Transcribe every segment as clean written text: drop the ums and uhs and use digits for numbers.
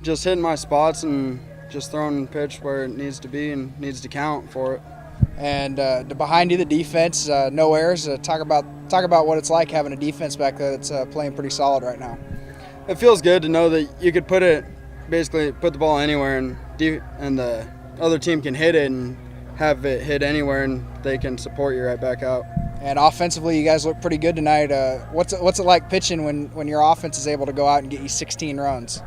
just hitting my spots and just throwing the pitch where it needs to be and needs to count for it. And behind you, the defense, no errors. Talk about what it's like having a defense back there that's playing pretty solid right now. It feels good to know that you could put the ball anywhere and the other team can hit it and have it hit anywhere and they can support you right back out. And offensively, you guys look pretty good tonight. What's it like pitching when your offense is able to go out and get you 16 runs?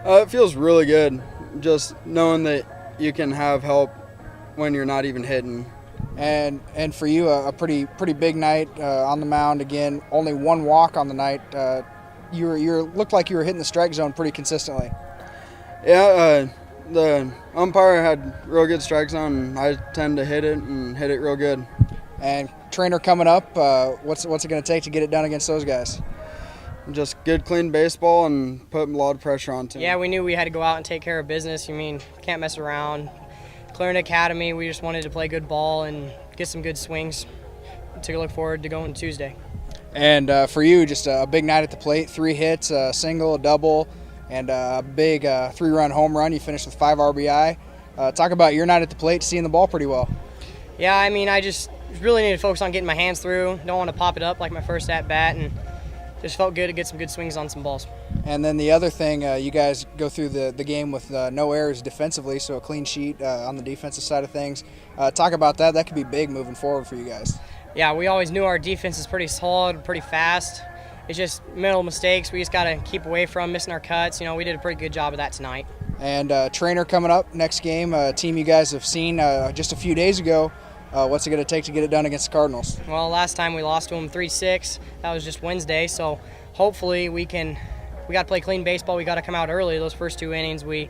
It feels really good, just knowing that you can have help when you're not even hitting. And for you, a pretty big night on the mound. Again, only one walk on the night. You looked like you were hitting the strike zone pretty consistently. Yeah, the umpire had real good strike zone, and I tend to hit it real good. And trainer coming up, what's it going to take to get it done against those guys? Just good, clean baseball and put a lot of pressure on them. Yeah, we knew we had to go out and take care of business. Can't mess around. Clarinda Academy, we just wanted to play good ball and get some good swings to look forward to going Tuesday. And for you, just a big night at the plate, 3 hits, a single, a double, and a big 3-run home run. You finished with 5 RBI. Talk about your night at the plate, seeing the ball pretty well. Yeah, I just really need to focus on getting my hands through. Don't want to pop it up like my first at-bat, and just felt good to get some good swings on some balls. And then the other thing, you guys go through the game with no errors defensively, so a clean sheet on the defensive side of things. Talk about that. That could be big moving forward for you guys. Yeah, we always knew our defense is pretty solid, pretty fast. It's just mental mistakes we just got to keep away from, missing our cuts. We did a pretty good job of that tonight. And trainer coming up next game, a team you guys have seen just a few days ago. What's it going to take to get it done against the Cardinals? Well, last time we lost to them 3-6. That was just Wednesday, so hopefully we got to play clean baseball. We got to come out early. Those first 2 innings, we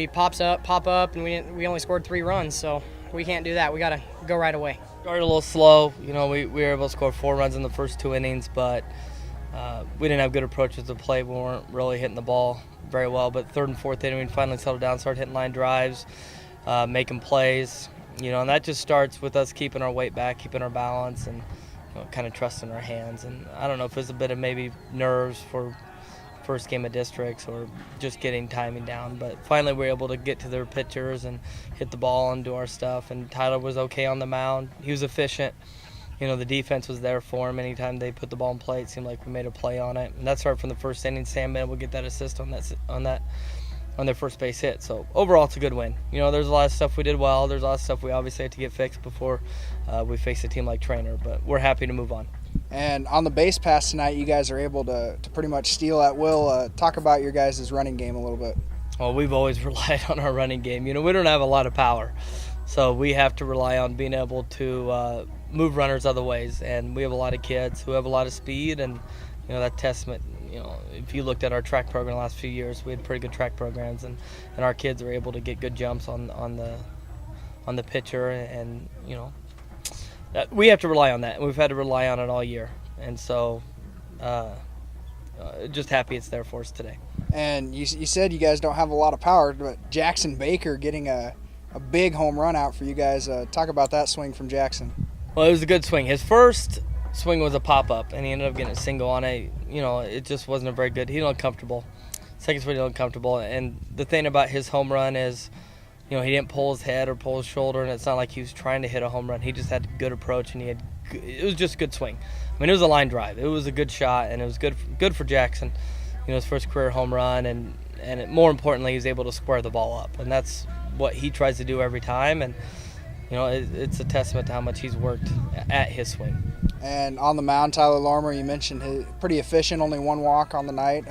pop up, and we only scored 3 runs, so we can't do that. We got to go right away. Started a little slow. We were able to score 4 runs in the first 2 innings, but we didn't have good approaches to the plate. We weren't really hitting the ball very well. But 3rd and 4th inning, we finally settled down, started hitting line drives, making plays. And that just starts with us keeping our weight back, keeping our balance, and kind of trusting our hands. And I don't know if it's a bit of maybe nerves for first game of districts or just getting timing down. But finally we were able to get to their pitchers and hit the ball and do our stuff. And Tyler was okay on the mound. He was efficient. The defense was there for him. Anytime they put the ball in play, it seemed like we made a play on it. And that started from the first inning. Sam been able to get that assist on their first base hit. So overall, it's a good win. There's a lot of stuff we did well. There's a lot of stuff we obviously had to get fixed before we face a team like Trainer, but we're happy to move on. And on the base pass tonight, you guys are able to pretty much steal at will. Talk about your guys' running game a little bit. Well, we've always relied on our running game. We don't have a lot of power, so we have to rely on being able to move runners other ways. And we have a lot of kids who have a lot of speed, and that testament. If you looked at our track program the last few years, we had pretty good track programs, and our kids are able to get good jumps on the pitcher, and we have to rely on that, and we've had to rely on it all year, and so just happy it's there for us today. And you said you guys don't have a lot of power, but Jackson Baker getting a big home run out for you guys. Talk about that swing from Jackson. Well, it was a good swing. His first swing was a pop-up, and he ended up getting a single on it. It just wasn't a very good. He looked comfortable. Second swing, he looked comfortable. And the thing about his home run is, he didn't pull his head or pull his shoulder, and it's not like he was trying to hit a home run. He just had a good approach, and it was just a good swing. It was a line drive. It was a good shot, and it was good for Jackson. His first career home run, and more importantly, he was able to square the ball up, and that's what he tries to do every time. And it's a testament to how much he's worked at his swing. And on the mound, Tyler Lorimor, you mentioned pretty efficient, only 1 walk on the night.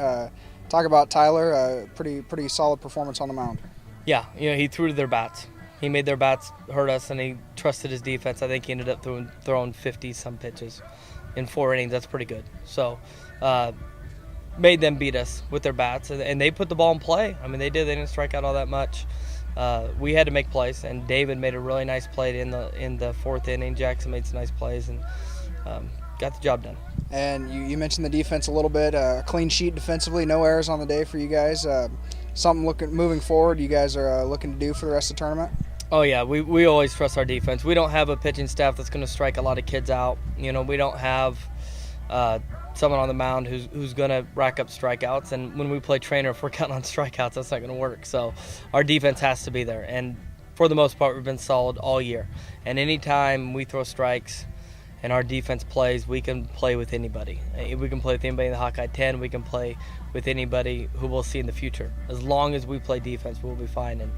Talk about Tyler, pretty solid performance on the mound. Yeah, he threw to their bats. He made their bats hurt us, and he trusted his defense. I think he ended up throwing 50-some pitches in 4 innings. That's pretty good. So made them beat us with their bats, and they put the ball in play. They did. They didn't strike out all that much. We had to make plays, and David made a really nice play in the 4th inning. Jackson made some nice plays, and got the job done. And you mentioned the defense a little bit. Clean sheet defensively, no errors on the day for you guys. Something moving forward you guys are looking to do for the rest of the tournament? Oh, yeah. We always trust our defense. We don't have a pitching staff that's going to strike a lot of kids out. We don't have someone on the mound who's going to rack up strikeouts. And when we play Trainer, if we're counting on strikeouts, that's not going to work. So our defense has to be there. And for the most part, we've been solid all year. And anytime we throw strikes and our defense plays, we can play with anybody. We can play with anybody in the Hawkeye 10. We can play with anybody who we'll see in the future. As long as we play defense, we'll be fine. And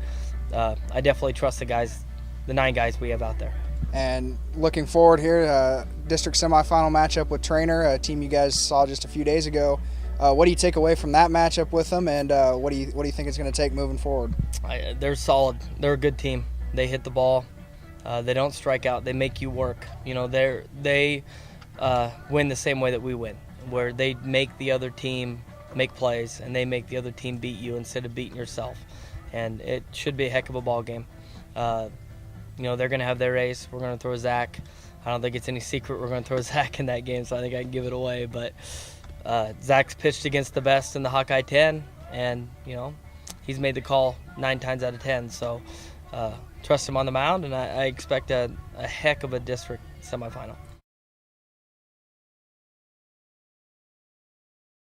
I definitely trust the 9 guys we have out there. And looking forward here, district semifinal matchup with Trainer, a team you guys saw just a few days ago. What do you take away from that matchup with them, and what do you think it's going to take moving forward? They're solid. They're a good team. They hit the ball. They don't strike out. They make you work. You know, they win the same way that we win, where they make the other team make plays and they make the other team beat you instead of beating yourself. And it should be a heck of a ball game. You know, they're going to have their ace. We're going to throw Zach. I don't think it's any secret we're going to throw Zach in that game, so I think I can give it away. But Zach's pitched against the best in the Hawkeye 10, and, you know, he's made the call 9 times out of 10. So trust him on the mound, and I expect a heck of a district semifinal.